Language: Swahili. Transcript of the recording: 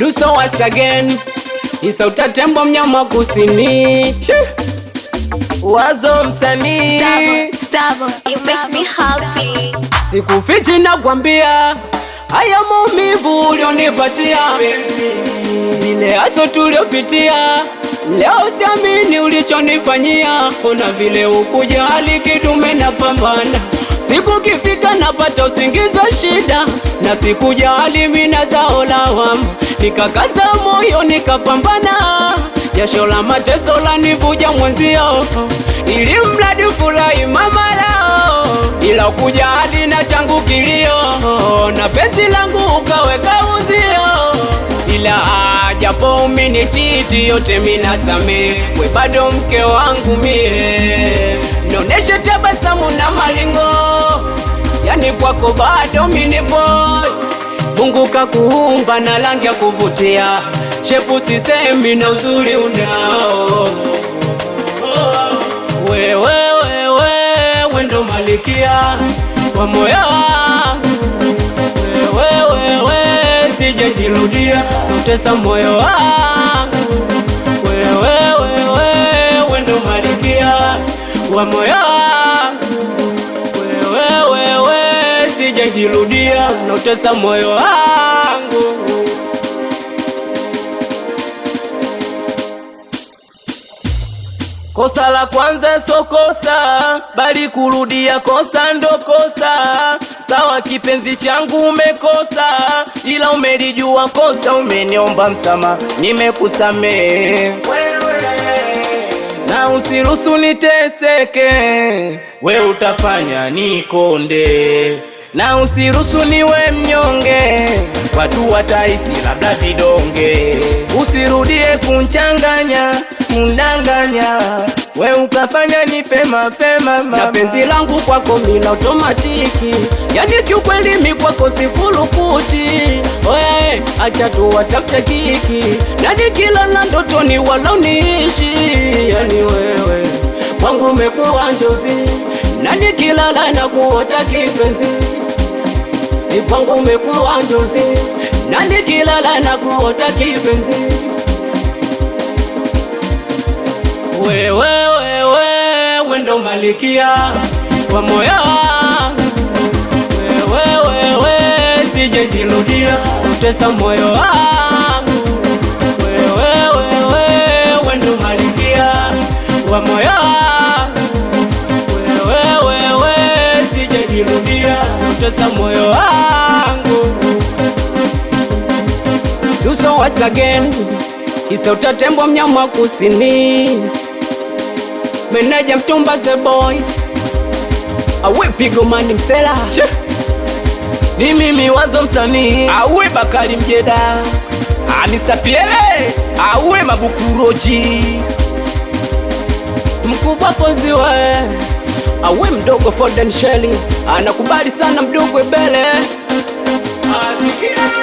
Do so once again. Isauta tembo mnyama kusini. Wazo msanii. Stable, you make me happy. Sikufichi na kwambia haya maumivu ulionipatia, zile aso tuliopitia, leo siamini ulichonifanyia. Ona vile ukujali kidume na pambana, siku kifika napata usingizi wa shida, na sikujali mina zao lawama, nikakaza moyo nikapambana, jasho la mateso la nivuja mwenzio, ili mradi furahi mama lao, ila ukujali na changu kilio, na penzi langu ukaweka uzio, ila japo umenichiti yote mina samehe, we bado mke wangu mie, noneshe tabasamu na malingo, yani kwako bado mini boy. Mungu kakuumba na rangi ya kuvutia, shepu sisemi na uzuri unao, wewe ndo malikia wa moyo wangu, wewe sijajirudia kutesa moyo wangu, wewe ndo malikia wa moyo wangu, wewe sijajirudia kutesa moyo wangu. Kosa la kwanza so kosa, bali kurudia kosa ndo kosa. Sawa kipenzi changu umekosa, ila umelijua kosa, umeniomba msamaha, nimekusamehe. Na usiruhusu niteseke, we utafanya nikonde, na usiruhusu niwe mnyonge, watu watahisi labda vidonge. Usirudie kunchanganya, kundanganya, we ukafanya nife mapema mama. Na penzi langu kwako mila automatiki, yani kiukweli mi kwako sifurukuti. Oye, acha tu watafute kiki, na nikilala ndotoni wala uniishi. Yani wewe kwangu umekuwa njozi, na nikilala na kuota kipenzi, kwangu umekuwa njozi, na nikilala na kuota kipenzi. Wewe ndo malikia wa moyo wangu, wewe sijajirudia kutesa moyo wangu, wewe ndo malikia wa moyo wangu, wewe sijajirudia kutesa moyo wangu. Do so once again. Isauta tembo mnyama kusini, meneja mtumba the boy, awe pigo mani msela, ni mimi Wazo msanii, awe Bakari Mjeda, Mr. Piele, awe Mabukuroji, mkubwa Fozi we, awe mdogo Foden Shelly, anakubali sana mdogo Ebele. Asikia